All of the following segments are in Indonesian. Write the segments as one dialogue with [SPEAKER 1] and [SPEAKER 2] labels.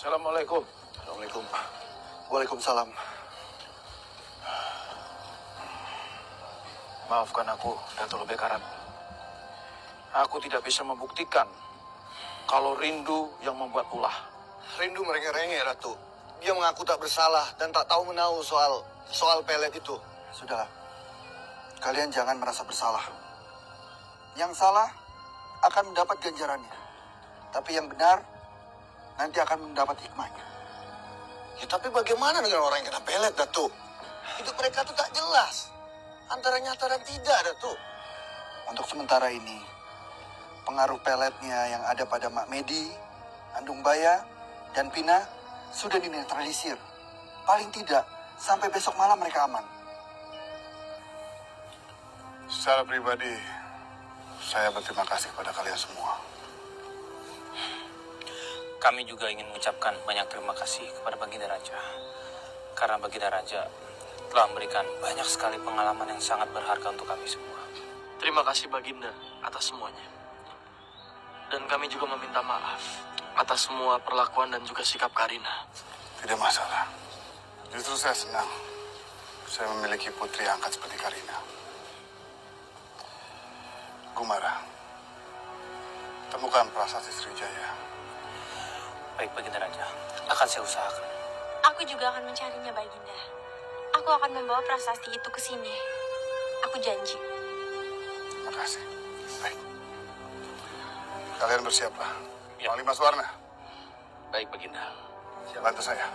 [SPEAKER 1] Assalamualaikum.
[SPEAKER 2] Assalamualaikum. Waalaikumsalam.
[SPEAKER 1] Maafkan aku, Datuk Lebekarat. Aku tidak bisa membuktikan kalau Rindu yang membuat ulah.
[SPEAKER 2] Rindu mereka-rengek, Ratu. Dia mengaku tak bersalah dan tak tahu menahu soal pelet itu. Sudahlah. Kalian jangan merasa bersalah. Yang salah akan mendapat ganjarannya. Tapi yang benar nanti akan mendapat hikmahnya. Ya, tapi bagaimana dengan orang yang kena pelet, Datuk? Hidup mereka tuh tak jelas. Antara nyata dan tidak, Datuk. Untuk sementara ini, pengaruh peletnya yang ada pada Mak Medi, Andung Baya, dan Pina sudah dinetralisir. Paling tidak, sampai besok malam mereka aman.
[SPEAKER 3] Secara pribadi, saya berterima kasih kepada kalian semua.
[SPEAKER 4] Kami juga ingin mengucapkan banyak terima kasih kepada Baginda Raja. Karena Baginda Raja telah memberikan banyak sekali pengalaman yang sangat berharga untuk kami semua.
[SPEAKER 5] Terima kasih Baginda atas semuanya. Dan kami juga meminta maaf atas semua perlakuan dan juga sikap Karina.
[SPEAKER 3] Tidak masalah. Justru saya senang saya memiliki putri angkat seperti Karina. Gumara, temukan prasasti Sriwijaya.
[SPEAKER 4] Baik Baginda Raja, akan saya usahakan.
[SPEAKER 6] Aku juga akan mencarinya, Baginda. Aku akan membawa prasasti itu ke sini. Aku janji.
[SPEAKER 3] Terima kasih. Baik. Kalian bersiaplah.
[SPEAKER 4] Ya.
[SPEAKER 3] Panglima Suwarna,
[SPEAKER 4] Baik Baginda.
[SPEAKER 3] bantu saya.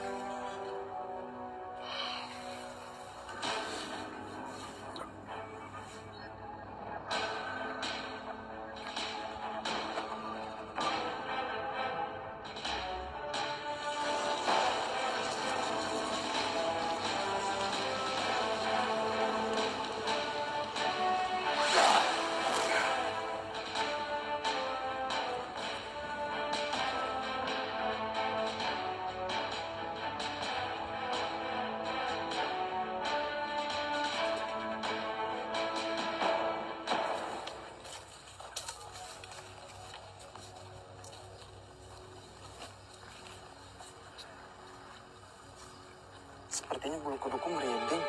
[SPEAKER 2] Sepertinya bulu kuduku merinding.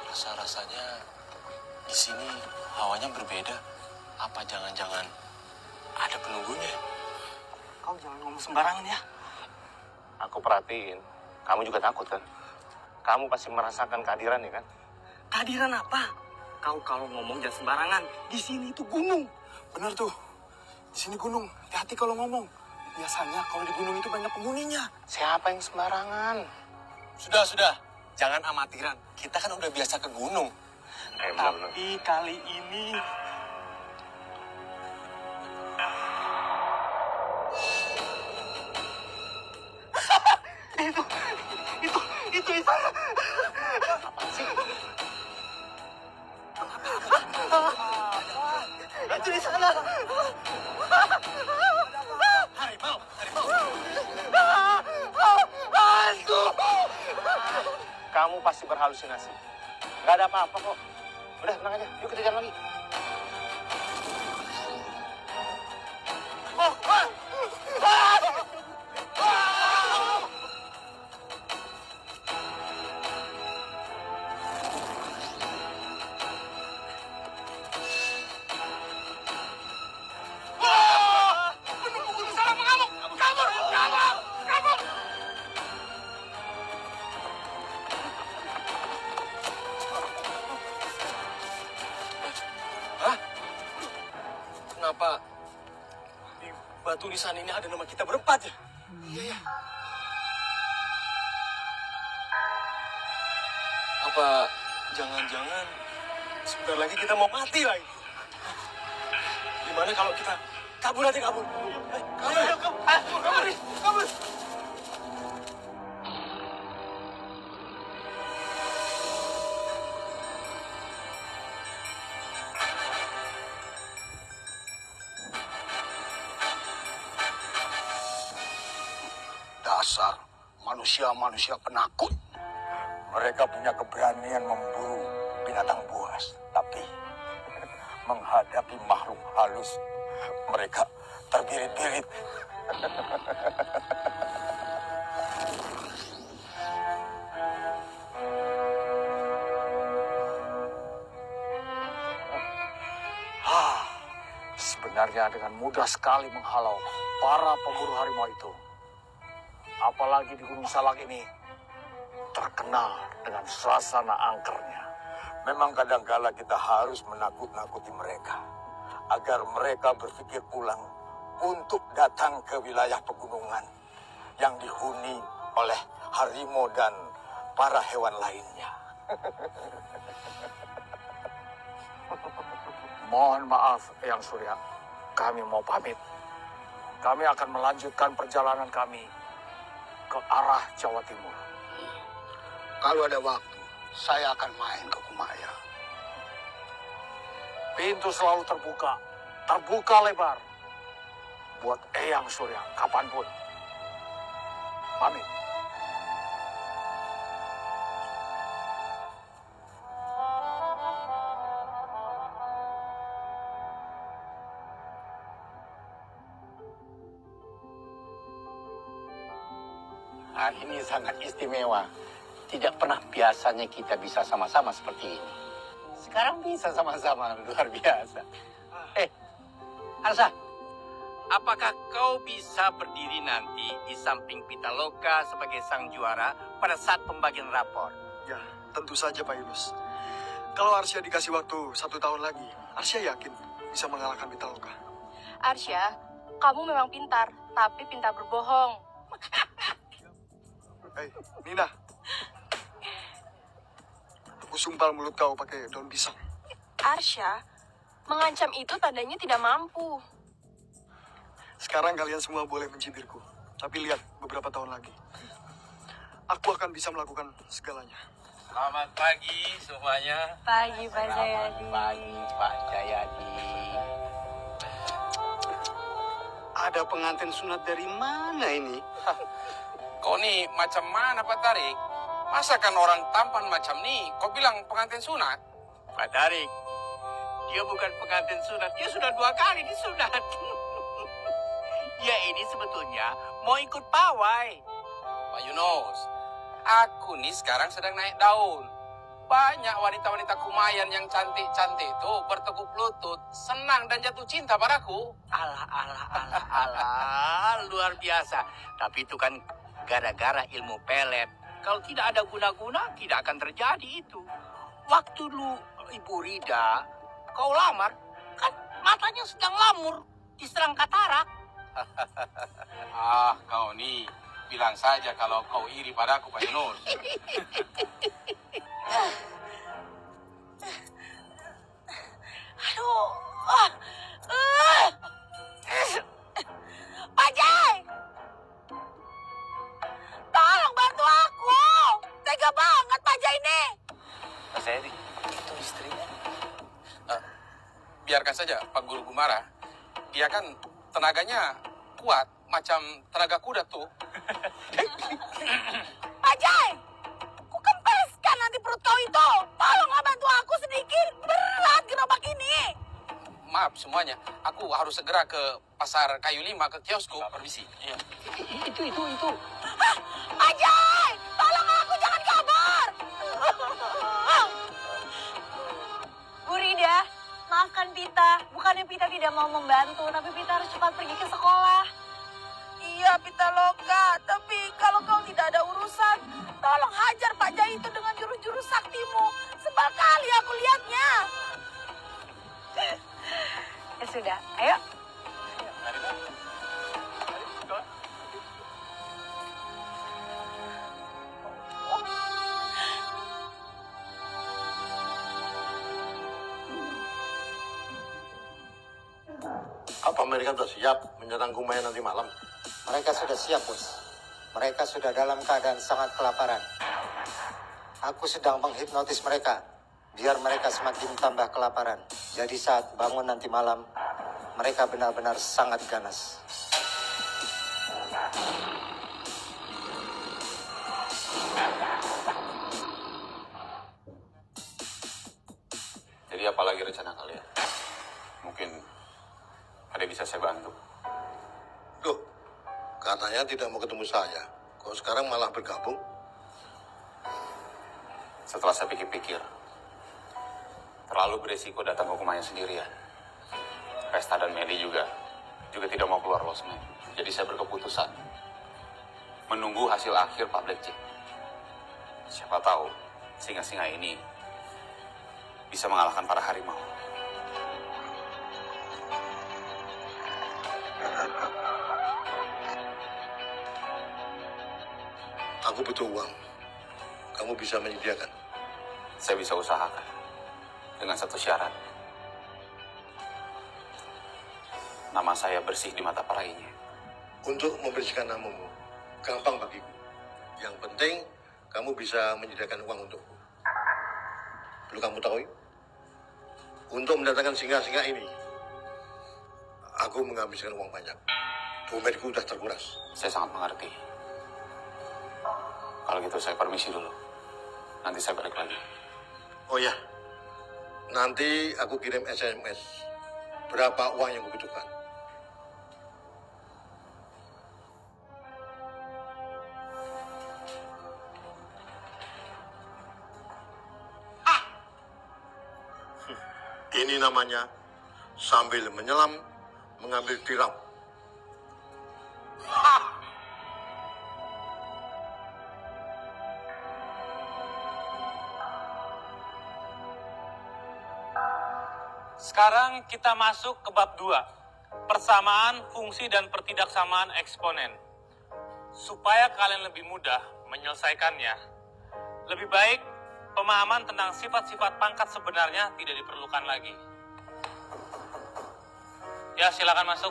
[SPEAKER 5] Rasa-rasanya di sini hawanya berbeda. Apa jangan-jangan ada penunggunya?
[SPEAKER 2] Kau jangan ngomong sembarangan ya.
[SPEAKER 7] Aku perhatiin, kamu juga takut kan? Kamu pasti merasakan kehadiran ya kan?
[SPEAKER 2] Kehadiran apa? Kau kalau ngomong jangan sembarangan. Di sini itu gunung. Bener tuh. Di sini gunung. Hati-hati kalau ngomong. Biasanya kalau di gunung itu banyak penghuninya.
[SPEAKER 7] Siapa yang sembarangan?
[SPEAKER 5] Sudah. Jangan amatiran. Kita kan udah biasa ke gunung.
[SPEAKER 7] Benar-benar.
[SPEAKER 2] Tapi kali ini itu itu di sana.
[SPEAKER 5] Harimau.
[SPEAKER 7] Kamu pasti berhalusinasi. Gak ada apa-apa kok. Udah, tenang aja. Yuk kita jalan lagi.
[SPEAKER 5] Kenapa di batu nisan ini ada nama kita berempat ya? Iya. Apa jangan-jangan sebentar lagi kita mau mati lagi? Gimana kalau kita kabur aja kabur? Kabur.
[SPEAKER 3] Dasar manusia-manusia penakut. Mereka punya keberanian memburu binatang buas, tapi menghadapi makhluk halus, mereka terbirit-birit.
[SPEAKER 1] sebenarnya dengan mudah sekali menghalau para pemburu harimau itu. Apalagi di Gunung Salak ini terkenal dengan suasana angkernya.
[SPEAKER 8] Memang kadangkala kita harus menakut-nakuti mereka agar mereka berpikir ulang untuk datang ke wilayah pegunungan yang dihuni oleh harimau dan para hewan lainnya.
[SPEAKER 1] Mohon maaf, Eyang Surya. Kami mau pamit. Kami akan melanjutkan perjalanan kami ke arah Jawa Timur.
[SPEAKER 3] Kalau ada waktu, saya akan main ke Kumaya.
[SPEAKER 1] Pintu selalu terbuka. Terbuka lebar. Buat Eyang Surya kapanpun. Pamit.
[SPEAKER 9] Hari ini sangat istimewa. Tidak pernah biasanya kita bisa sama-sama seperti ini. Sekarang bisa sama-sama, luar biasa. Arsa, apakah kau bisa berdiri nanti di samping Pitaloka sebagai sang juara pada saat pembagian rapor?
[SPEAKER 2] Ya, tentu saja Pak Yunus. Kalau Arsya dikasih waktu 1 tahun lagi, Arsya yakin bisa mengalahkan Pitaloka.
[SPEAKER 6] Arsya, kamu memang pintar, tapi pintar berbohong.
[SPEAKER 2] Hei, Nina. Aku sumpal mulut kau pakai daun pisang.
[SPEAKER 6] Arsya, mengancam itu tandanya tidak mampu.
[SPEAKER 2] Sekarang kalian semua boleh mencibirku. Tapi lihat beberapa tahun lagi. Aku akan bisa melakukan segalanya.
[SPEAKER 9] Selamat pagi semuanya.
[SPEAKER 6] Pagi, Pak Jayadi.
[SPEAKER 9] Pagi, Pak Jayadi. Ada pengantin sunat dari mana ini?
[SPEAKER 4] Kau nih macam mana Pak Tarik? Masakan orang tampan macam nih, kau bilang pengantin sunat?
[SPEAKER 9] Pak Tarik, dia bukan pengantin sunat, dia sudah 2 kali disunat. Dia ini sebetulnya mau ikut pawai.
[SPEAKER 4] Pak Yunus, aku nih sekarang sedang naik daun. Banyak wanita-wanita Kumayan yang cantik-cantik itu bertekuk lutut, senang dan jatuh cinta padaku.
[SPEAKER 9] Alah, luar biasa. Tapi itu kan gara-gara ilmu pelet. Kalau tidak ada guna-guna, tidak akan terjadi itu. Waktu lu Ibu Rida, kau lamar, kan matanya sedang lamur, diserang katarak.
[SPEAKER 4] Ah, kau nih, bilang saja kalau kau iri padaku, Pak Yunus.
[SPEAKER 6] Aduh. Pak Jai! Tolong bantu aku! Tega banget Pak Jai ini!
[SPEAKER 4] Mas Edi, itu istrinya. Biarkan saja Pak Guru Gumara. Dia kan tenaganya kuat, macam tenaga kuda tuh.
[SPEAKER 6] Pak Jai! Ku kempeskan nanti perut kau itu! Tolonglah bantu aku sedikit! Berat gerobak ini!
[SPEAKER 4] Maaf semuanya, aku harus segera ke pasar kayu 5 ke kiosku. Permisi. Iya.
[SPEAKER 9] Itu.
[SPEAKER 6] Hah? Pak Jai! Tolong aku, jangan kabur! Bu Rida, maafkan Pita. Bukannya Pita tidak mau membantu, tapi Pita harus cepat pergi ke sekolah. Iya, Pita Loka. Tapi kalau kau tidak ada urusan, tolong hajar Pak Jai itu dengan jurus-jurus saktimu. Sebal kali aku lihatnya. Ya sudah, ayo.
[SPEAKER 8] Apa mereka sudah siap menyerang Kumayan nanti malam?
[SPEAKER 10] Mereka sudah siap, Bos. Mereka sudah dalam keadaan sangat kelaparan. Aku sedang menghipnotis mereka, biar mereka semakin tambah kelaparan. Jadi saat bangun nanti malam, mereka benar-benar sangat ganas.
[SPEAKER 4] Jadi apa lagi rencana kalian? Mungkin ada yang bisa saya bantu.
[SPEAKER 8] Loh, katanya tidak mau ketemu saya. Kok sekarang malah bergabung?
[SPEAKER 4] Setelah saya pikir-pikir, terlalu beresiko datang ke Kumayan sendirian.
[SPEAKER 11] Vesta dan Meli juga tidak mau keluar losmen. Jadi saya berkeputusan menunggu hasil akhir Pak Blackjack. Siapa tahu singa-singa ini bisa mengalahkan para harimau.
[SPEAKER 12] Aku butuh uang. Kamu bisa menyediakan?
[SPEAKER 11] Saya bisa usahakan dengan satu syarat. Nama saya bersih di mata para inye.
[SPEAKER 12] Untuk membersihkan namamu, gampang bagiku. Yang penting, kamu bisa menyediakan uang untukku. Perlu kamu tahu, untuk mendatangkan singa-singa ini, aku menghabiskan uang banyak. Dompetku sudah terkuras.
[SPEAKER 11] Saya sangat mengerti. Kalau gitu saya permisi dulu. Nanti saya balik lagi.
[SPEAKER 12] Oh ya, nanti aku kirim SMS. Berapa uang yang kubutuhkan? Ini namanya sambil menyelam mengambil tiram.
[SPEAKER 13] Sekarang kita masuk ke bab 2. Persamaan fungsi dan pertidaksamaan eksponen. Supaya kalian lebih mudah menyelesaikannya, lebih baik pemahaman tentang sifat-sifat pangkat sebenarnya tidak diperlukan lagi. Ya, silakan masuk.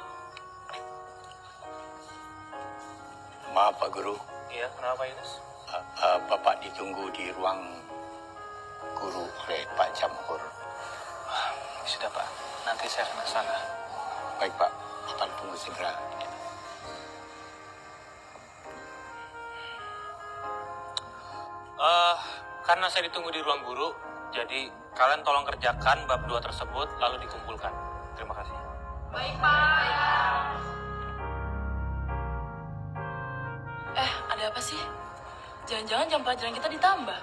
[SPEAKER 9] Maaf Pak Guru,
[SPEAKER 13] Iya, kenapa Pak Yunus?
[SPEAKER 9] Bapak ditunggu di ruang guru oleh Pak Jamhur.
[SPEAKER 13] Sudah Pak, nanti saya akan ke sana.
[SPEAKER 9] Baik Pak, Bapak tunggu segera.
[SPEAKER 13] Karena saya ditunggu di ruang guru, jadi kalian tolong kerjakan bab 2 tersebut lalu dikumpulkan. Terima kasih.
[SPEAKER 6] Baik, Pak.
[SPEAKER 14] Ada apa sih? Jangan-jangan jam pelajaran kita ditambah.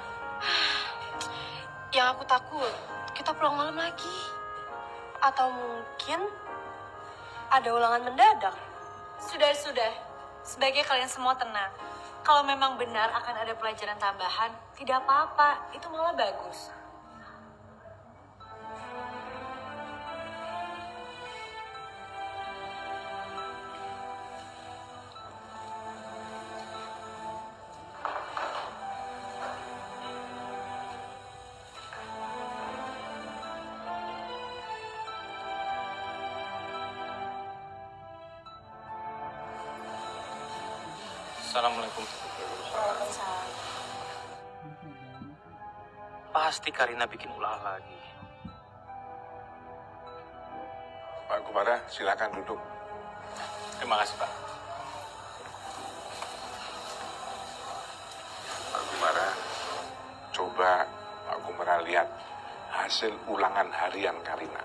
[SPEAKER 6] Yang aku takut, kita pulang malam lagi. Atau mungkin ada ulangan mendadak. Sudah. Sebaiknya kalian semua tenang. Kalau memang benar akan ada pelajaran tambahan, tidak apa-apa. Itu malah bagus.
[SPEAKER 13] Assalamualaikum. Pasti Karina bikin ulah lagi.
[SPEAKER 3] Pak Kumara, silakan duduk.
[SPEAKER 13] Terima kasih Pak.
[SPEAKER 3] Pak Kumara, coba Pak Kumara lihat hasil ulangan harian Karina.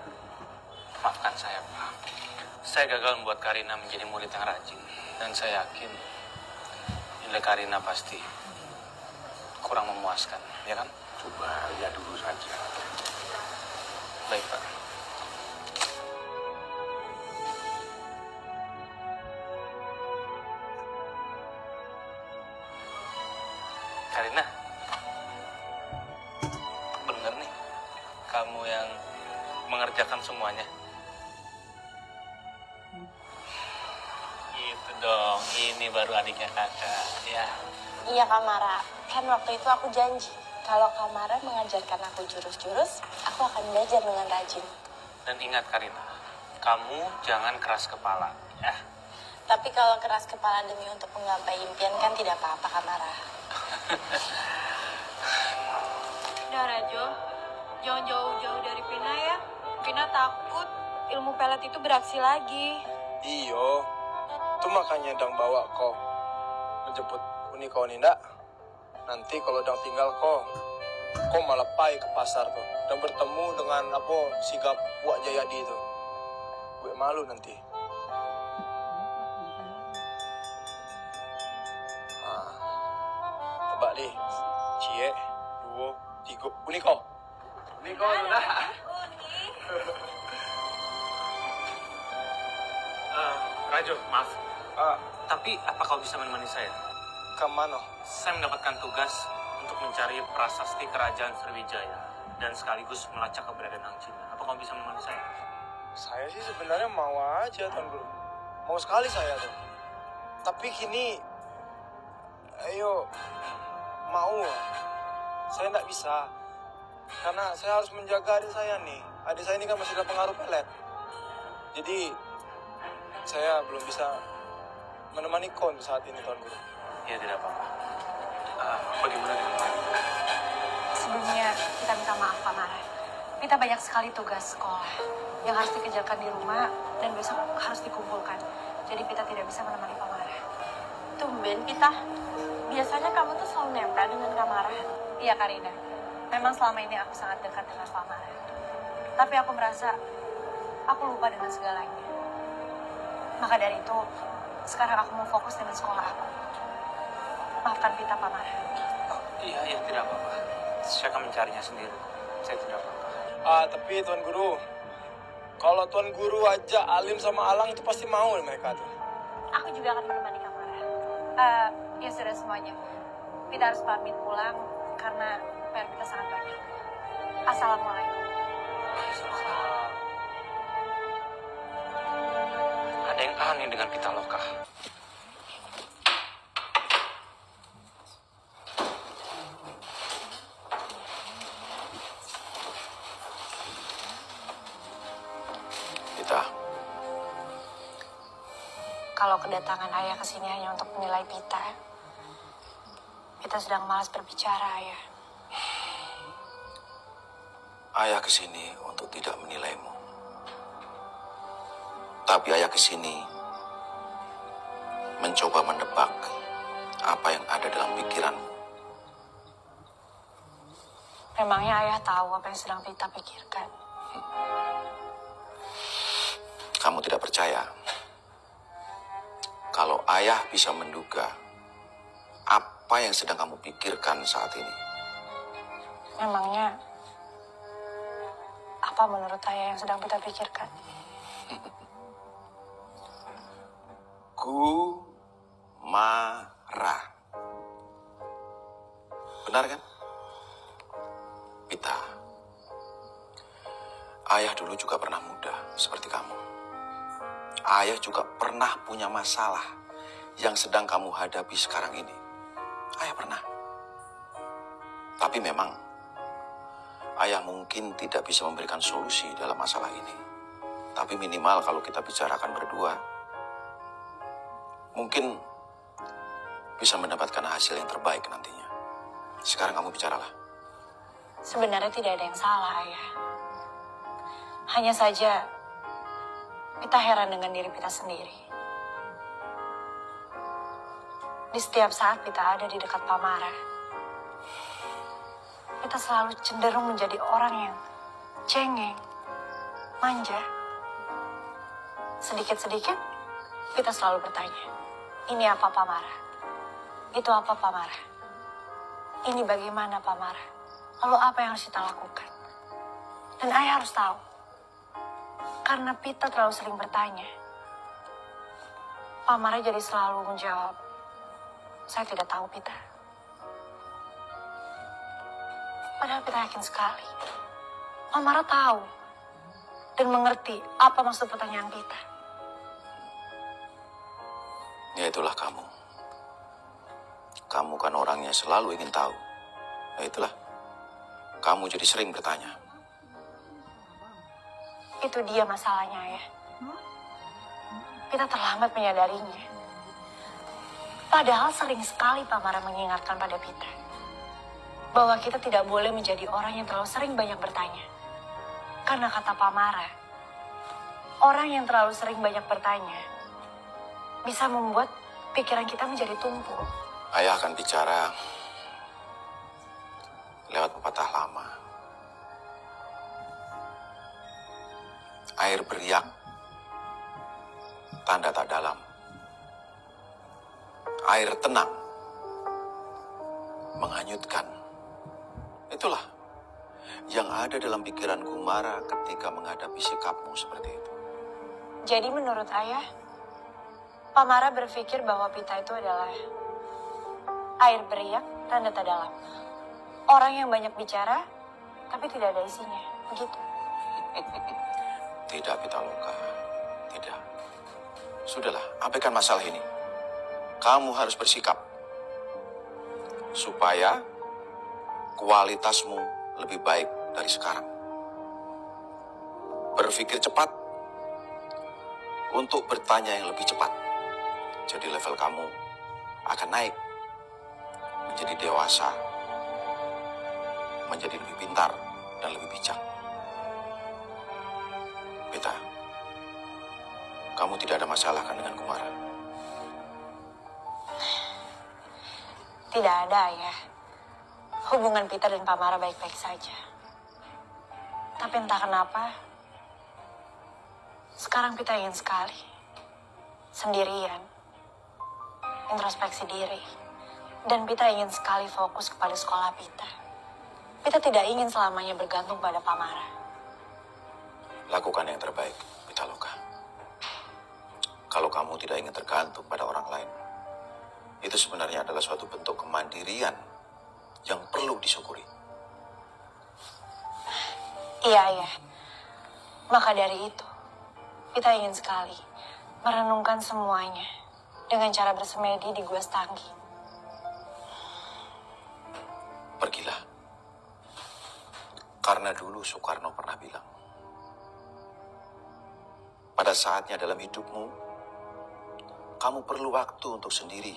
[SPEAKER 13] Maafkan saya Pak. Saya gagal membuat Karina menjadi murid yang rajin. Dan saya yakin nilai Karina pasti kurang memuaskan, ya kan?
[SPEAKER 3] Coba lihat dulu saja.
[SPEAKER 13] Baik Pak. Karina, bener nih, kamu yang mengerjakan semuanya. Gitu dong, ini baru adiknya kakak, ya.
[SPEAKER 15] Iya Kak Mara, kan waktu itu aku janji kalau Kak Mara mengajarkan aku jurus-jurus, aku akan belajar dengan rajin.
[SPEAKER 13] Dan ingat Karina, kamu jangan keras kepala, ya.
[SPEAKER 15] Tapi kalau keras kepala demi untuk menggapai impian kan tidak apa-apa Kak Mara.
[SPEAKER 6] Udah Rajo, jangan jauh-jauh dari Pina ya. Pina takut ilmu pelet itu beraksi lagi.
[SPEAKER 5] Iyo, itu makanya Dang bawa kau menjemput Uni kau Ninda. Nanti kalau Dang tinggal kau malah pai ke pasar tuh dan bertemu dengan sigap Wak Jayadi itu. Gue malu nanti. Coba deh, cie, 2, 3, Uni kau. Uni kau udah.
[SPEAKER 13] Rajo, maaf. Tapi apa kau bisa menemani saya?
[SPEAKER 5] Kemana?
[SPEAKER 13] Saya mendapatkan tugas untuk mencari prasasti kerajaan Sriwijaya dan sekaligus melacak keberadaan Angcina. Apa kau bisa menemani saya?
[SPEAKER 5] Saya sih sebenarnya mau aja, Tuan Guru. Mau sekali saya tuh. Tapi kini, ayo, mau. Saya nggak bisa. Karena saya harus menjaga adik saya nih. Adik saya ini kan masih dalam pengaruh pelet. Jadi, saya belum bisa menemani kau untuk saat ini, Tuan Guru.
[SPEAKER 13] Ya, tidak apa-apa. Bagaimana dengan Pak?
[SPEAKER 6] Sebelumnya kita minta maaf Pak Mara. Kita banyak sekali tugas sekolah yang harus dikerjakan di rumah dan besok harus dikumpulkan. Jadi kita tidak bisa menemani Pak Mara.
[SPEAKER 15] Tumben Pita. Biasanya kamu tuh selalu nempel dengan Kak Mara.
[SPEAKER 6] Iya Karina, memang selama ini aku sangat dekat dengan Pak Mara. Tapi aku merasa aku lupa dengan segalanya. Maka dari itu, sekarang aku mau fokus dengan sekolah aku. Maafkan Pita Pak Mara.
[SPEAKER 13] Iya, tidak apa-apa. Saya akan mencarinya sendiri. Saya tidak apa-apa.
[SPEAKER 5] Tapi Tuan Guru, kalau Tuan Guru aja Alim sama Alang itu pasti mau mereka tuh.
[SPEAKER 6] Aku juga akan menemani Kak Mara. Ya sudah semuanya. Kita harus pamit pulang karena PR kita sangat banyak. Assalamualaikum.
[SPEAKER 13] Ada yang aneh dengan Pitaloka.
[SPEAKER 6] Kalau kedatangan ayah ke sini hanya untuk menilai Pita sedang malas berbicara, ayah.
[SPEAKER 16] Ayah ke sini untuk tidak menilaimu. Tapi ayah ke sini mencoba menebak apa yang ada dalam pikiranmu.
[SPEAKER 6] Memangnya ayah tahu apa yang sedang Pita pikirkan?
[SPEAKER 16] Kamu tidak percaya? Kalau ayah bisa menduga apa yang sedang kamu pikirkan saat ini.
[SPEAKER 6] Memangnya apa menurut ayah yang sedang Pita pikirkan?
[SPEAKER 16] Marah. Benar kan? Pita. Ayah dulu juga pernah muda seperti kamu. Ayah juga pernah punya masalah yang sedang kamu hadapi sekarang ini. Ayah pernah. Tapi memang ayah mungkin tidak bisa memberikan solusi dalam masalah ini. Tapi minimal kalau kita bicarakan berdua, mungkin bisa mendapatkan hasil yang terbaik nantinya. Sekarang kamu bicaralah.
[SPEAKER 6] Sebenarnya tidak ada yang salah, ayah. Hanya saja Pita heran dengan diri Pita sendiri. Di setiap saat Pita ada di dekat Pak Mara, Pita selalu cenderung menjadi orang yang cengeng, manja. Sedikit-sedikit, Pita selalu bertanya, ini apa Pak Mara? Itu apa Pak Mara? Ini bagaimana Pak Mara? Lalu apa yang harus kita lakukan? Dan ayah harus tahu. Karena Pita terlalu sering bertanya, Pak Mara jadi selalu menjawab, saya tidak tahu Pita. Padahal Pita yakin sekali, Pak Mara tahu dan mengerti apa maksud pertanyaan Pita.
[SPEAKER 16] Ya itulah kamu. Kamu kan orangnya selalu ingin tahu. Ya itulah, kamu jadi sering bertanya.
[SPEAKER 6] Itu dia masalahnya, ayah. Kita terlambat menyadarinya. Padahal sering sekali Pak Mara mengingatkan pada Pita bahwa kita tidak boleh menjadi orang yang terlalu sering banyak bertanya. Karena kata Pak Mara, orang yang terlalu sering banyak bertanya bisa membuat pikiran kita menjadi tumpul.
[SPEAKER 16] Ayah akan bicara lewat pepatah lama. Air beriak, tanda tak dalam. Air tenang, menghanyutkan. Itulah yang ada dalam pikiran Kumara ketika menghadapi sikapmu seperti itu.
[SPEAKER 6] Jadi menurut ayah, Pamara berpikir bahwa Pita itu adalah air beriak randa dalam. Orang yang banyak bicara, tapi tidak ada isinya. Begitu.
[SPEAKER 16] Tidak, Pitaloka. Tidak. Sudahlah, abaikan masalah ini. Kamu harus bersikap supaya kualitasmu lebih baik dari sekarang. Berpikir cepat untuk bertanya yang lebih cepat. Jadi level kamu akan naik menjadi dewasa, menjadi lebih pintar dan lebih bijak. Pita, kamu tidak ada masalah kan dengan Kumara?
[SPEAKER 6] Tidak ada, Ayah. Hubungan Pita dan Pamara baik-baik saja. Tapi entah kenapa, sekarang Pita ingin sekali sendirian, introspeksi diri. Dan Pita ingin sekali fokus kepada sekolah Pita. Pita tidak ingin selamanya bergantung pada Pamara.
[SPEAKER 16] Lakukan yang terbaik, Pitaloka. Kalau kamu tidak ingin tergantung pada orang lain, itu sebenarnya adalah suatu bentuk kemandirian yang perlu disyukuri.
[SPEAKER 6] Iya, Ayah. Maka dari itu, Pita ingin sekali merenungkan semuanya dengan cara bersemedi di Gua Stanggi.
[SPEAKER 16] Pergilah. Karena dulu Soekarno pernah bilang, pada saatnya dalam hidupmu, kamu perlu waktu untuk sendiri,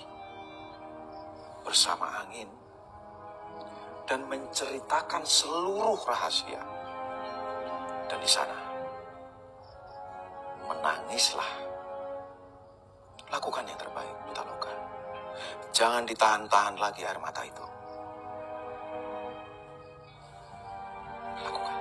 [SPEAKER 16] bersama angin, dan menceritakan seluruh rahasia. Dan di sana, menangislah. Lakukan yang terbaik, Pitaloka. Jangan ditahan-tahan lagi air mata itu. Lakukan.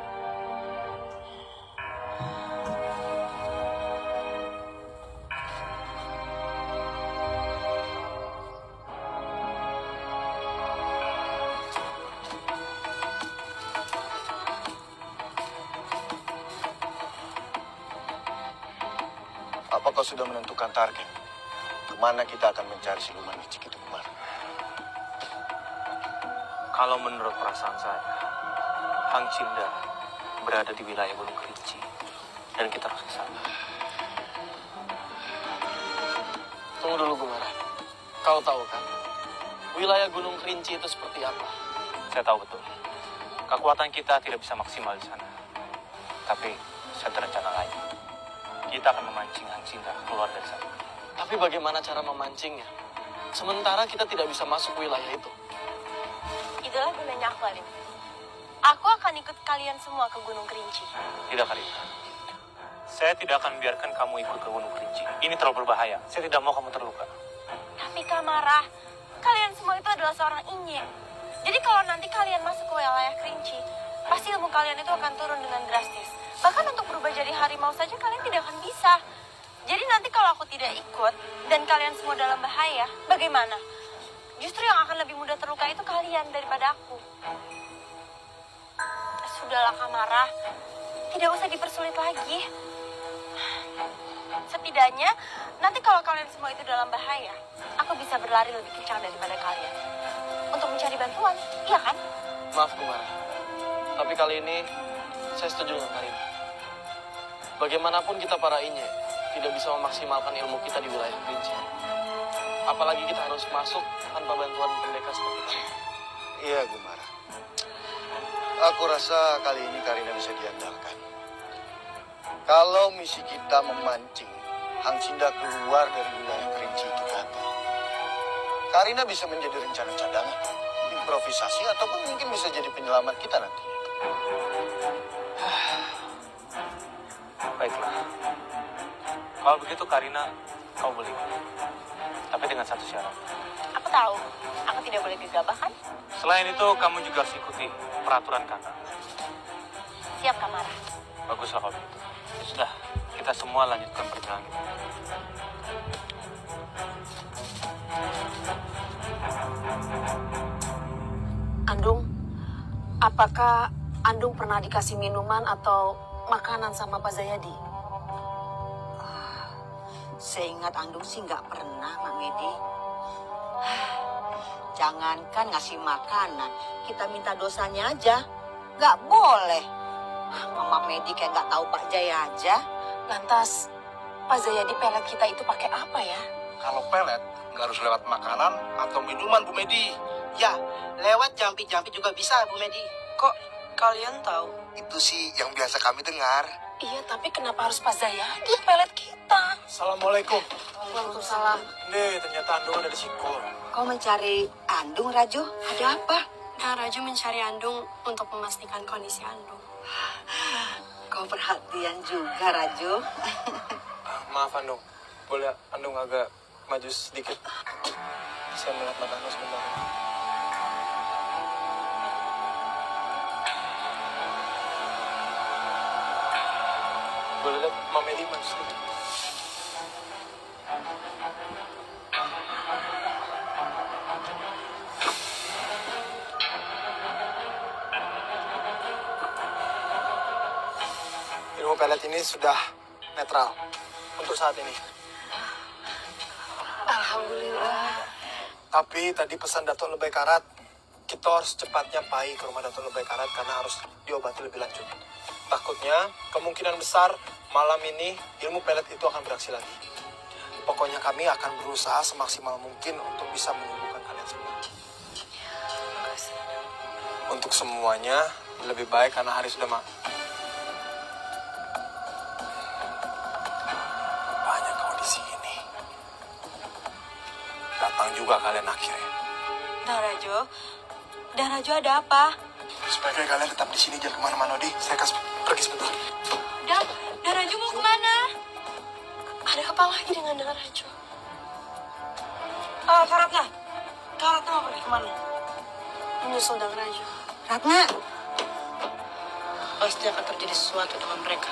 [SPEAKER 2] Apa kau sudah menentukan target? Kemana kita akan mencari siluman licik itu kemarin?
[SPEAKER 7] Kalau menurut perasaan saya, Hang Cinda berada di wilayah Gunung Kerinci. Dan kita harus ke sana.
[SPEAKER 5] Tunggu dulu, Gumara. Kau tahu kan, wilayah Gunung Kerinci itu seperti apa?
[SPEAKER 13] Saya tahu betul. Kekuatan kita tidak bisa maksimal di sana. Tapi saya ada rencana lain. Kita akan memancing Hang Cinda keluar dari sana.
[SPEAKER 5] Tapi bagaimana cara memancingnya? Sementara kita tidak bisa masuk wilayah itu.
[SPEAKER 6] Itulah gunanya aku, Alim. Aku akan ikut kalian semua ke Gunung Kerinci.
[SPEAKER 13] Tidak, Karina. Saya tidak akan biarkan kamu ikut ke Gunung Kerinci. Ini terlalu berbahaya. Saya tidak mau kamu terluka.
[SPEAKER 6] Tapi Kamara, kalian semua itu adalah seorang inye. Jadi kalau nanti kalian masuk ke wilayah Kerinci, pasti ilmu kalian itu akan turun dengan drastis. Bahkan untuk berubah jadi harimau saja kalian tidak akan bisa. Jadi nanti kalau aku tidak ikut dan kalian semua dalam bahaya, bagaimana? Justru yang akan lebih mudah terluka itu kalian daripada aku. Sudahlah Kamara, tidak usah dipersulit lagi. Setidaknya nanti kalau kalian semua itu dalam bahaya, aku bisa berlari lebih kencang daripada kalian. Untuk mencari bantuan, iya kan?
[SPEAKER 5] Maaf, Gumara. Tapi kali ini saya setuju dengan Karina. Bagaimanapun kita para inye tidak bisa memaksimalkan ilmu kita di wilayah Kerinci. Apalagi kita harus masuk tanpa bantuan pendekar seperti kamu.
[SPEAKER 2] Iya, Gumara. Aku rasa kali ini Karina bisa diandalkan. Kalau misi kita memancing Hang Cinda keluar dari wilayah Kerinci itu gagal, Karina bisa menjadi rencana cadangan, improvisasi, ataupun mungkin bisa jadi penyelamat kita nanti.
[SPEAKER 13] Baiklah. Kalau begitu Karina, kau boleh. Tapi dengan satu syarat.
[SPEAKER 6] Aku tahu, aku tidak boleh gegabah kan?
[SPEAKER 13] Selain itu, kamu juga harus ikuti peraturan kakak.
[SPEAKER 6] Siap, Kamara.
[SPEAKER 13] Baguslah kalau begitu. Ya sudah, kita semua lanjutkan perjalanan kita.
[SPEAKER 17] Andung, apakah Andung pernah dikasih minuman atau makanan sama Pak Zayadi?
[SPEAKER 18] Seingat Andung sih nggak pernah, Mak Medi. Jangankan ngasih makanan, kita minta dosanya aja. Nggak boleh. Mama Medi kayak nggak tahu Pak Jaya aja.
[SPEAKER 17] Lantas, Pak Zayadi pelet kita itu pakai apa ya?
[SPEAKER 5] Kalau pelet, nggak harus lewat makanan atau minuman, Bu Medi.
[SPEAKER 19] Ya, lewat jampi-jampi juga bisa, Bu Medi.
[SPEAKER 14] Kok kalian tahu?
[SPEAKER 2] Itu sih yang biasa kami dengar.
[SPEAKER 17] Iya, tapi kenapa harus Pak Zayadi yang pelet kita?
[SPEAKER 5] Assalamualaikum.
[SPEAKER 17] Waalaikumsalam.
[SPEAKER 5] Nih, ternyata Andung ada di Siko.
[SPEAKER 18] Kau mencari Andung, Raju? Ada apa?
[SPEAKER 15] Nah, Raju mencari Andung untuk memastikan kondisi Andung.
[SPEAKER 18] Kau perhatian juga, Raju.
[SPEAKER 5] Maaf Andung, boleh Andung agak maju sedikit? Saya melihat mata Andung sebentar. Boleh lihat Mama Medi maju sedikit? Ilmu pelet ini sudah netral untuk saat ini.
[SPEAKER 17] Alhamdulillah.
[SPEAKER 5] Tapi tadi pesan Datuk Lebay Karat, kita harus cepatnya pergi ke rumah Datuk Lebay Karat karena harus diobati lebih lanjut. Takutnya kemungkinan besar malam ini ilmu pelet itu akan beraksi lagi. Pokoknya kami akan berusaha semaksimal mungkin untuk bisa menyembuhkan kalian semua. Untuk semuanya lebih baik karena hari sudah banyak kau di sini. Datang juga kalian akhirnya.
[SPEAKER 6] Dan Raju ada apa?
[SPEAKER 5] Sebaiknya kalian tetap di sini, jangan kemana-mana, Di. Saya kasih pergi sebentar.
[SPEAKER 6] Dan Raju mau kemana?
[SPEAKER 15] Ada apa lagi dengan Raju?
[SPEAKER 6] Karatna mau pergi kemana?
[SPEAKER 15] Menyusul Dang Raju.
[SPEAKER 18] Ratna.
[SPEAKER 6] Pasti akan terjadi sesuatu dengan mereka.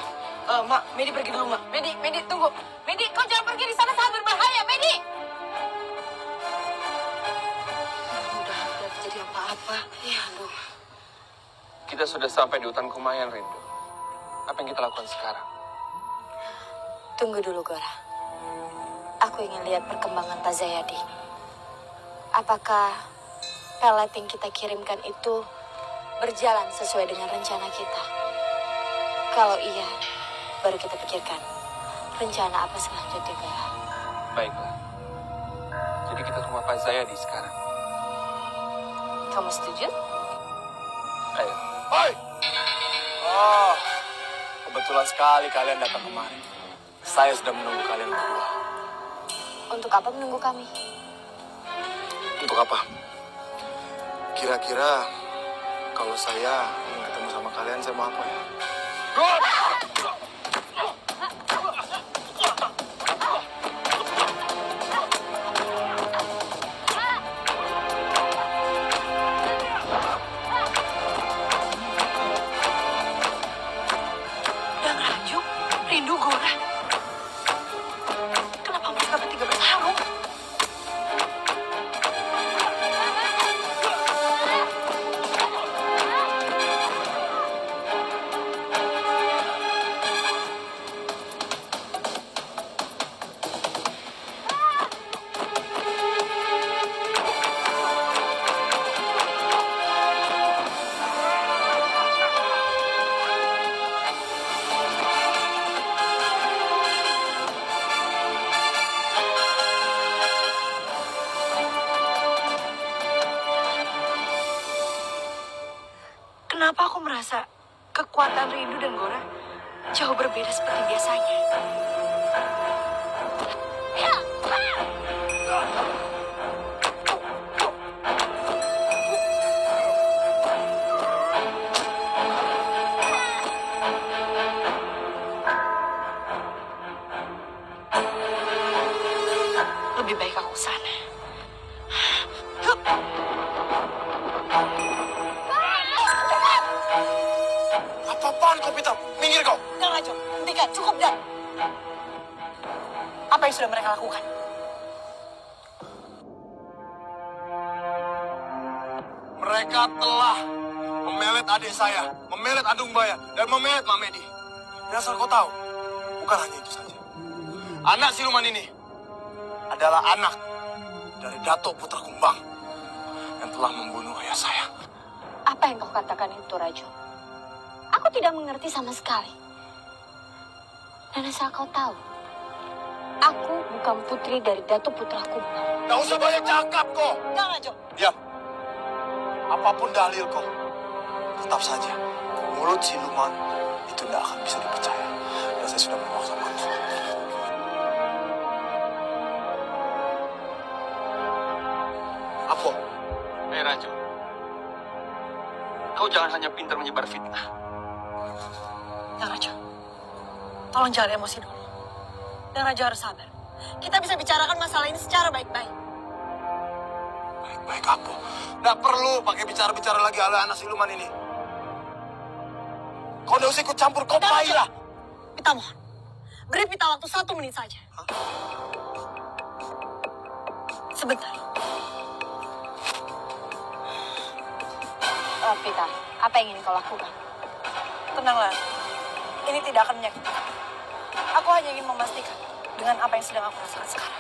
[SPEAKER 6] Mak, Medi pergi dulu, Mak. Medi, tunggu. Medi, kau jangan pergi di sana, sangat berbahaya, Medi.
[SPEAKER 18] Mudah-mudahan tidak terjadi apa-apa.
[SPEAKER 6] Ya, Bu.
[SPEAKER 5] Kita sudah sampai di hutan Kumayan, Rindu. Apa yang kita lakukan sekarang?
[SPEAKER 15] Tunggu dulu, Gora. Aku ingin lihat perkembangan Pak Zayadi. Apakah pelet yang kita kirimkan itu berjalan sesuai dengan rencana kita? Kalau iya, baru kita pikirkan rencana apa selanjutnya, Gora.
[SPEAKER 5] Baiklah. Jadi kita ke rumah Pak Zayadi sekarang.
[SPEAKER 15] Kamu setuju?
[SPEAKER 5] Ayo. Hai! Oh, kebetulan sekali kalian datang kemari. Saya sudah menunggu kalian berdua.
[SPEAKER 15] Untuk apa menunggu kami?
[SPEAKER 5] Untuk apa? Kira-kira kalau saya ingin ketemu sama kalian, saya mau apa ya?
[SPEAKER 6] Dan Raju, Rindu, Gora. Kenapa mereka bertiga bertarung? Kenapa aku merasa kekuatan Rindu dan Gora jauh berbeda seperti biasanya? Lebih baik aku ke sana.
[SPEAKER 5] Apa-apaan kau, Pita? Minggir kau!
[SPEAKER 6] Dan Raju, hentikan, cukup Dan. Apa yang sudah mereka lakukan?
[SPEAKER 5] Mereka telah memelet adik saya, memelet Andung Baya, dan memelet Mak Medi. Dan asal kau tahu, bukan hanya itu saja. Anak siluman ini adalah anak dari Datuk Putra Kumbang yang telah membunuh ayah saya.
[SPEAKER 15] Apa yang kau katakan itu, Rajo? Aku tidak mengerti sama sekali. Dan asal kau tahu, aku bukan putri dari Datuk Putra Kumbang.
[SPEAKER 5] Gak usah banyak cakap kok.
[SPEAKER 6] Jangan, Rajo.
[SPEAKER 5] Diam. Apapun dalil kok, tetap saja mulut siluman itu tidak akan bisa dipercaya. Dan saya sudah memaksa waktu.
[SPEAKER 7] Apa? Rajo, kau jangan hanya pintar menyebar fitnah.
[SPEAKER 6] Ya, Rajo. Tolong jangan emosi dulu. Dan Rajo harus sabar. Kita bisa bicarakan masalah ini secara baik-baik.
[SPEAKER 5] Baik apa? Nggak perlu pakai bicara-bicara lagi ala anak siluman ini. Kau nggak usah ikut campur, kau baiklah.
[SPEAKER 6] Pita mohon. Beri Pita waktu 1 menit saja. Sebentar.
[SPEAKER 15] Pita, apa yang ingin kau lakukan?
[SPEAKER 6] Tenanglah. Ini tidak akan menyakiti. Aku hanya ingin memastikan dengan apa yang sedang aku rasakan sekarang.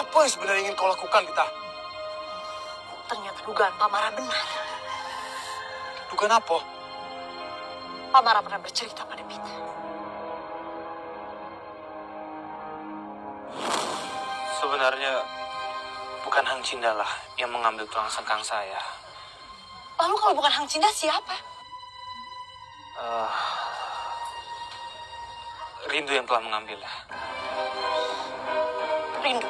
[SPEAKER 5] Apa yang sebenarnya ingin kau lakukan, Pita?
[SPEAKER 6] Ternyata dugaan Pamara benar.
[SPEAKER 5] Dugaan apa?
[SPEAKER 6] Pamara pernah bercerita pada Pita.
[SPEAKER 7] Sebenarnya bukan Hang Cinda lah yang mengambil tulang sengkang saya.
[SPEAKER 6] Lalu kalau bukan Hang Cinda siapa?
[SPEAKER 7] Rindu yang telah mengambilnya.
[SPEAKER 6] Rindu.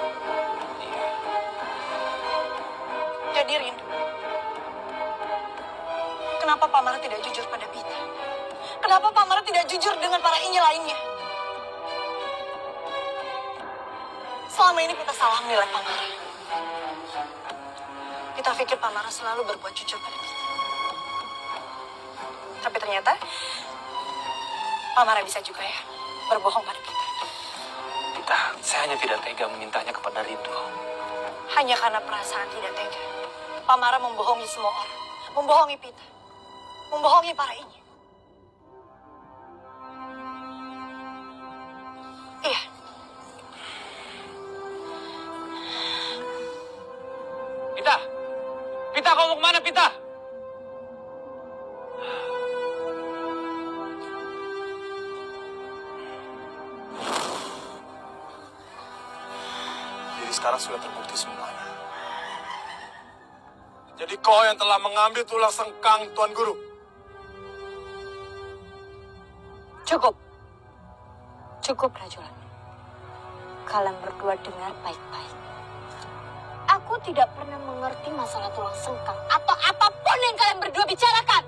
[SPEAKER 6] Jadi Rindu. Kenapa Pamara tidak jujur pada Pita? Kenapa Pamara tidak jujur dengan para injil lainnya? Selama ini Pita salah menilai Pamara. Pita pikir Pamara selalu berbuat jujur pada Pita. Tapi ternyata Pamara bisa juga ya berbohong pada Pita.
[SPEAKER 7] Pita, saya hanya tidak tega memintanya kepada Rindu.
[SPEAKER 6] Hanya karena perasaan tidak tega. Pamara membohongi semua orang. Membohongi Pita. Membohongi para injil. Iya.
[SPEAKER 13] Pita! Pita, kau mau kemana, Pita?
[SPEAKER 5] Jadi sekarang sudah terbukti semuanya. Jadi kau yang telah mengambil tulang sengkang Tuan Guru.
[SPEAKER 15] Cukup. Cukup, Rajulan. Kalian berdua dengar baik-baik. Aku tidak pernah mengerti masalah tulang sengkang atau apapun yang kalian berdua bicarakan.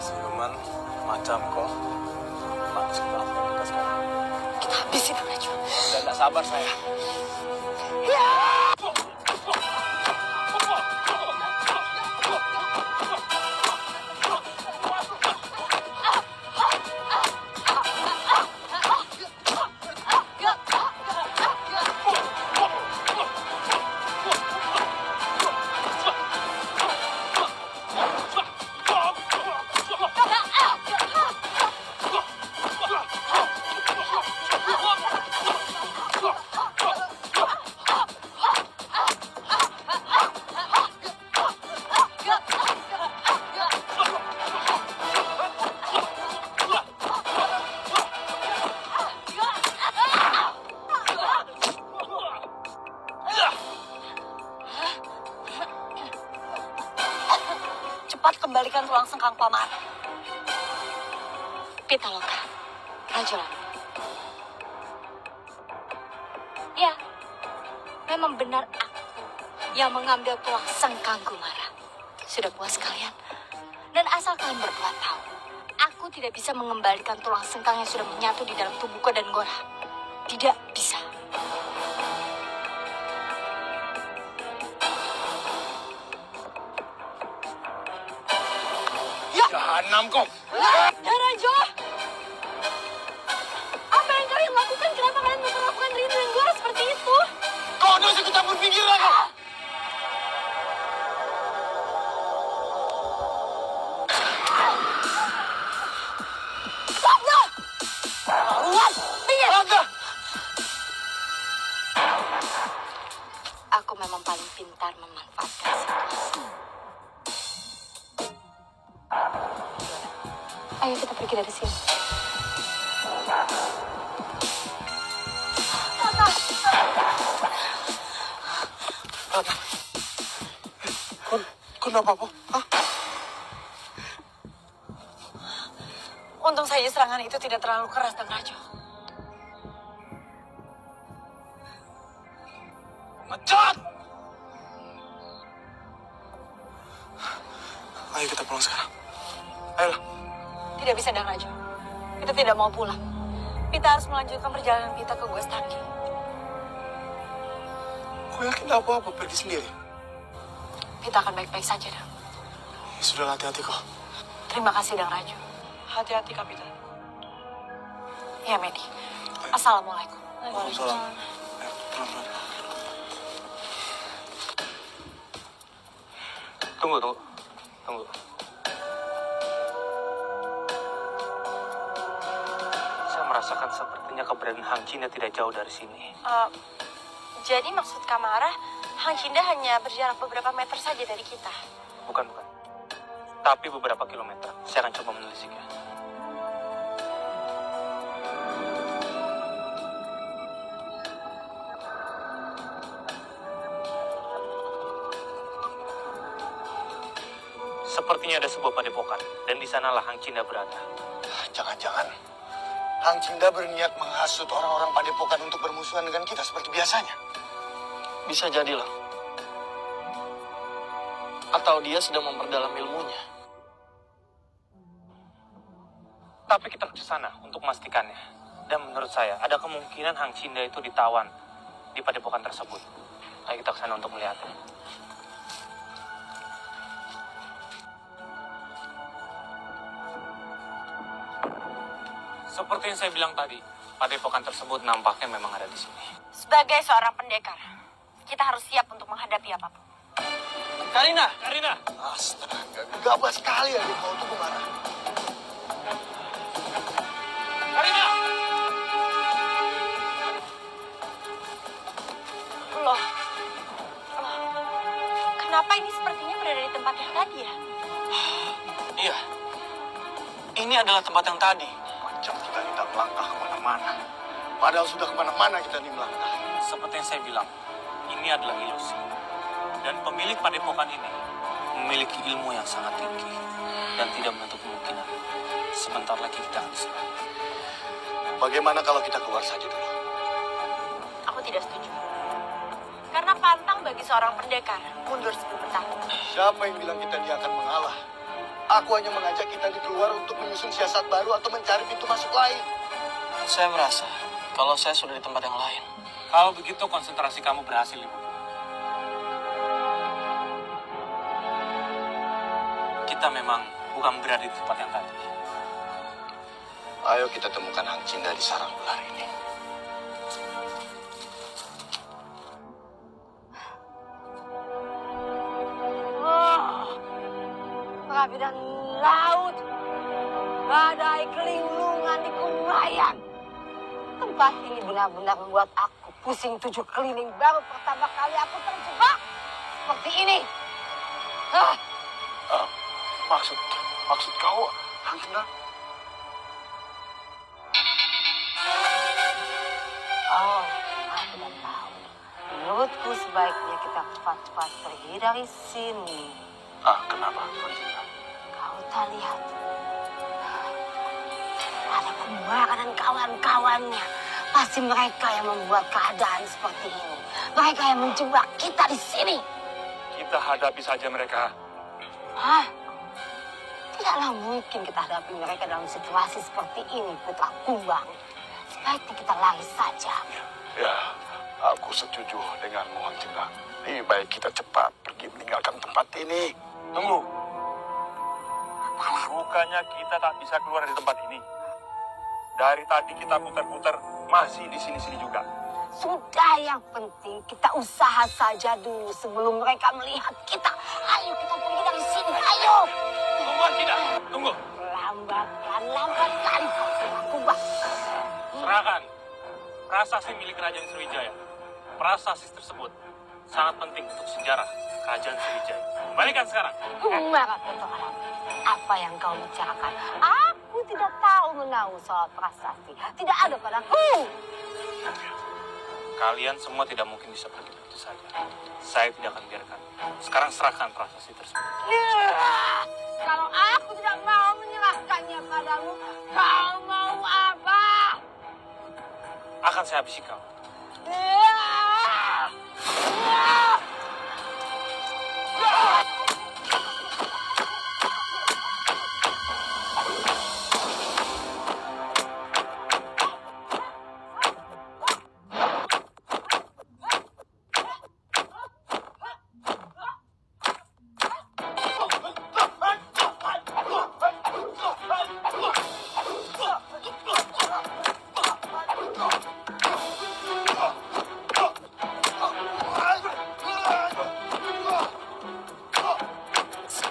[SPEAKER 5] Siluman macam kau. Pantas kita lakukan kita sekarang.
[SPEAKER 6] Kita habisin Rajulan.
[SPEAKER 5] Sudah tidak sabar saya.
[SPEAKER 6] Ya! Cepat kembalikan tulang sengkang Pamara.
[SPEAKER 15] Pitaloka, Rajulan. Ya, Memang benar aku yang mengambil tulang sengkang Gumara. Sudah puas kalian? Dan asal kalian berdua tahu, aku tidak bisa mengembalikan tulang sengkang yang sudah menyatu di dalam tubuhku dan Gora. Tidak bisa.
[SPEAKER 5] Ya! Jahanam kau!
[SPEAKER 15] Rajo! Apa yang kalian lakukan? Kenapa kalian memperlakukan Rindu dan Gora seperti itu?
[SPEAKER 5] Kau dosa ikut campur pikiran kau!
[SPEAKER 15] Aku memang paling pintar memanfaatkan situasi. Ayo kita pergi dari sini.
[SPEAKER 5] Kenapa, Po?
[SPEAKER 6] Untung saja serangan itu tidak terlalu keras, Dang Rajo.
[SPEAKER 5] Ngecat! Ayo kita pulang sekarang. Ayolah.
[SPEAKER 6] Tidak bisa, Dang Rajo. Kita tidak mau pulang. Kita harus melanjutkan perjalanan kita ke Gua Standi.
[SPEAKER 5] Kau yakin tak apa-apa pergi sendiri?
[SPEAKER 6] Kita akan baik-baik saja, Dang.
[SPEAKER 5] Sudah hati-hati kau.
[SPEAKER 6] Terima kasih, Dang Rajo. Hati-hati, Kapitan. Ya, Medi. Assalamualaikum.
[SPEAKER 5] Waalaikumsalam. Ayo, pelan-pelan.
[SPEAKER 7] Tunggu. Saya merasakan sepertinya keberadaan Hang Cinda tidak jauh dari sini.
[SPEAKER 15] Jadi maksud Kamara, Hang Cinda hanya berjarak beberapa meter saja dari kita.
[SPEAKER 7] Bukan. Tapi beberapa kilometer. Saya akan coba menelisiknya. Sepertinya ada sebuah padepokan, dan di sanalah Hang Cinda berada.
[SPEAKER 2] Jangan-jangan Hang Cinda berniat menghasut orang-orang padepokan untuk bermusuhan dengan kita seperti biasanya.
[SPEAKER 5] Bisa jadi loh. Atau dia sedang memperdalam ilmunya.
[SPEAKER 7] Tapi kita harus ke sana untuk memastikannya. Dan menurut saya, ada kemungkinan Hang Cinda itu ditawan di padepokan tersebut. Ayo kita ke sana untuk melihatnya. Seperti yang saya bilang tadi, padepokan tersebut nampaknya memang ada di sini.
[SPEAKER 15] Sebagai seorang pendekar, kita harus siap untuk menghadapi apapun.
[SPEAKER 5] Karina!
[SPEAKER 2] Astaga, gabah sekali adik kau tuh Gumara.
[SPEAKER 7] Karina!
[SPEAKER 15] Loh, kenapa ini sepertinya berada di tempat yang tadi ya?
[SPEAKER 5] Iya. Ini adalah tempat yang tadi.
[SPEAKER 2] Macam kita tidak melangkah kemana-mana. Padahal sudah kemana-mana kita ini melangkah.
[SPEAKER 7] Seperti yang saya bilang, ini adalah ilusi. Dan pemilik padepokan ini memiliki ilmu yang sangat tinggi dan tidak menutup kemungkinan sebentar lagi kita akan diserang.
[SPEAKER 2] Bagaimana kalau kita keluar saja dulu?
[SPEAKER 15] Aku tidak setuju. Karena pantang bagi seorang pendekar mundur sebelum bertahun.
[SPEAKER 2] Siapa yang bilang kita dia akan mengalah? Aku hanya mengajak kita di keluar untuk menyusun siasat baru atau mencari pintu masuk lain.
[SPEAKER 5] Saya merasa kalau saya sudah di tempat yang lain.
[SPEAKER 7] Kalau begitu konsentrasi kamu berhasil, Ibu. Kita memang bukan berada di tempat yang tadi.
[SPEAKER 2] Ayo kita temukan Hang Cinda di sarang ular ini.
[SPEAKER 6] Perapidan laut, badai kelinglungan di Kumayan. Tempat ini benar-benar membuat aku pusing 7 keliling. Baru pertama kali aku terjebak seperti ini.
[SPEAKER 2] Maksud kau Hang Cinda?
[SPEAKER 6] Oh, aku tidak tahu. Menurutku sebaiknya kita cepat-cepat pergi dari sini.
[SPEAKER 2] Kenapa Hang Cinda?
[SPEAKER 6] Kau tak lihat? Ada Kumara dan kawan-kawannya. Pasti mereka yang membuat keadaan seperti ini.
[SPEAKER 15] Mereka yang menjebak kita di sini.
[SPEAKER 13] Kita hadapi saja mereka.
[SPEAKER 15] Hah? Tidaklah mungkin kita hadapi mereka dalam situasi seperti ini, Putra Kumbang. Sebaiknya kita lari saja.
[SPEAKER 3] Ya, aku setuju denganmu, Wang Jinglang. Lebih baik kita cepat pergi meninggalkan tempat ini.
[SPEAKER 13] Tunggu. Bukannya kita tak bisa keluar dari tempat ini. Dari tadi kita putar-putar, masih di sini-sini juga.
[SPEAKER 15] Sudah, yang penting kita usaha saja dulu sebelum mereka melihat kita. Ayo kita pergi dari sini, ayo.
[SPEAKER 13] Tunggu, tidak. Tunggu.
[SPEAKER 15] Lambatkan. Aku
[SPEAKER 13] Serahkan prasasti milik Kerajaan Sriwijaya. Prasasti tersebut sangat penting untuk sejarah Kerajaan Sriwijaya. Kembalikan sekarang.
[SPEAKER 15] Marah Petualang. Apa yang kau bicarakan? Aku tidak tahu menahu soal prasasti. Tidak ada padaku.
[SPEAKER 13] Kalian semua tidak mungkin bisa pergi begitu saja. Saya tidak akan biarkan. Sekarang serahkan prasasti tersebut.
[SPEAKER 15] Kalau aku tidak mau menyerahkannya padamu, kau mau apa?
[SPEAKER 13] Akan saya habisi kau.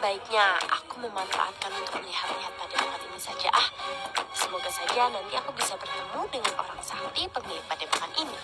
[SPEAKER 17] Sebaiknya aku memanfaatkan untuk melihat-lihat padepokan ini saja. Semoga saja nanti aku bisa bertemu dengan orang sakti pemilik padepokan ini.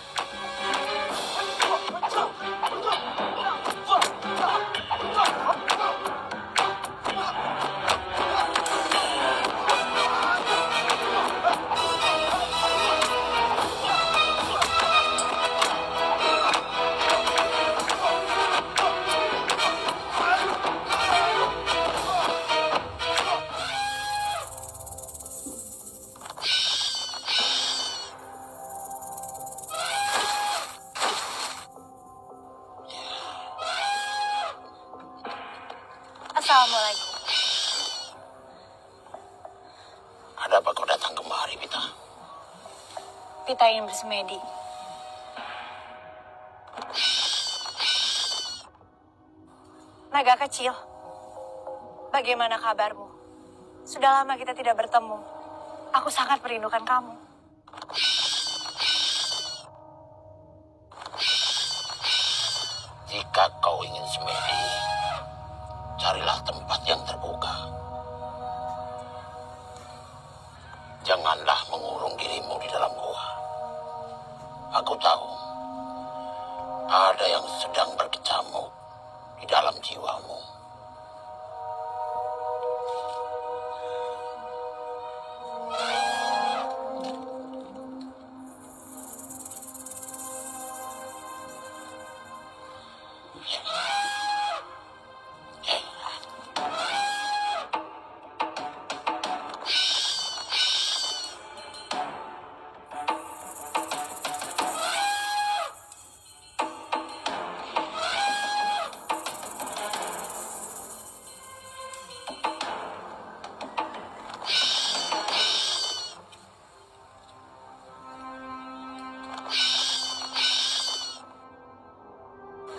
[SPEAKER 15] Assalamualaikum.
[SPEAKER 8] Ada apa kau datang kemari, Pita?
[SPEAKER 15] Pita ingin bersemedi. Naga kecil, bagaimana kabarmu? Sudah lama kita tidak bertemu. Aku sangat merindukan kamu.
[SPEAKER 8] Jika kau ingin semedi, carilah tempat yang terbuka. Janganlah mengurung dirimu di dalam gua. Aku tahu ada yang sedang berkecamuk di dalam jiwamu.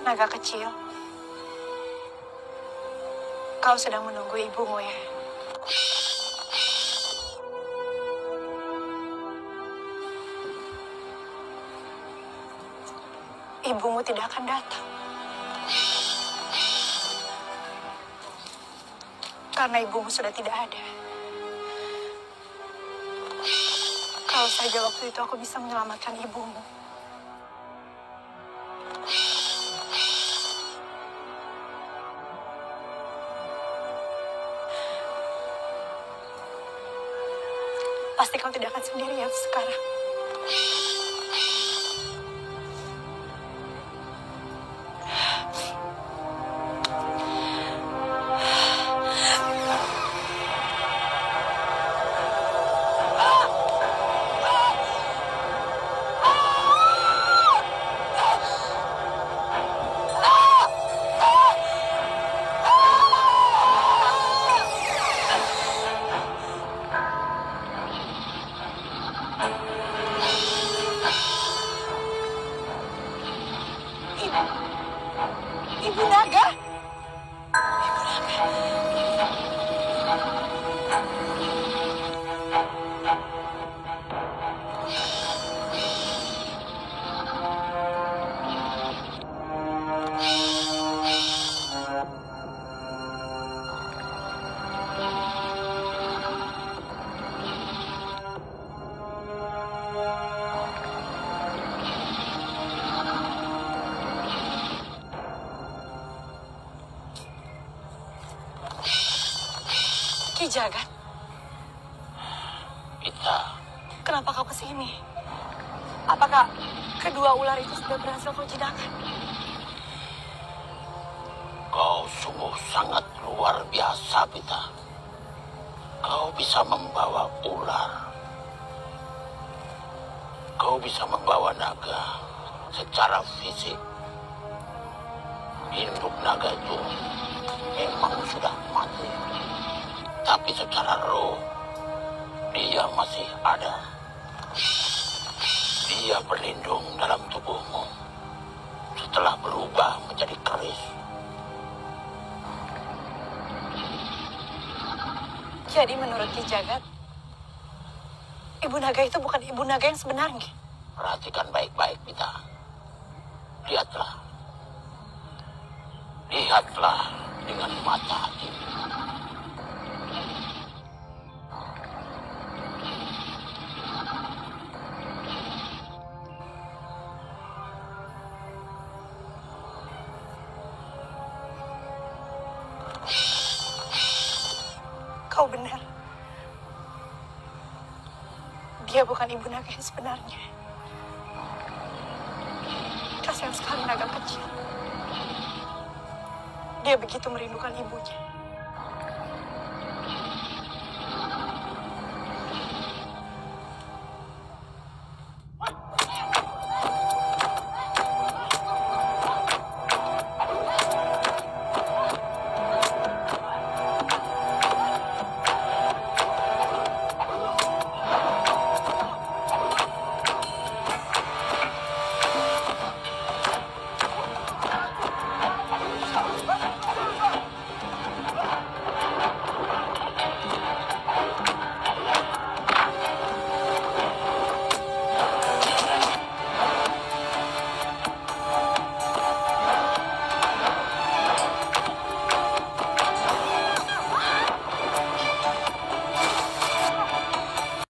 [SPEAKER 15] Naga kecil, kau sedang menunggu ibumu ya? Ibumu tidak akan datang. Karena ibumu sudah tidak ada. Kalau saja waktu itu aku bisa menyelamatkan ibumu. Pasti kau tidak akan sendirian sekarang.
[SPEAKER 6] Ki Jagat,
[SPEAKER 8] Pita,
[SPEAKER 6] kenapa kau kesini? Apakah kedua ular itu sudah berhasil kau jinakan?
[SPEAKER 8] kau sungguh sangat luar biasa, Pita. Kau bisa membawa ular. Kau bisa membawa naga secara fisik. Induk naga itu memang sudah mati. Tapi secara roh, dia masih ada. Dia berlindung dalam tubuhmu setelah berubah menjadi keris.
[SPEAKER 6] Jadi menurut Ki Jagat, Ibu Naga itu bukan Ibu Naga yang sebenarnya.
[SPEAKER 8] Perhatikan baik-baik, Pita. Lihatlah. Lihatlah dengan mata hatimu.
[SPEAKER 6] Kau benar. Dia bukan Ibu Naga yang sebenarnya. Kasihan sekali naga kecil. Dia begitu merindukan ibunya.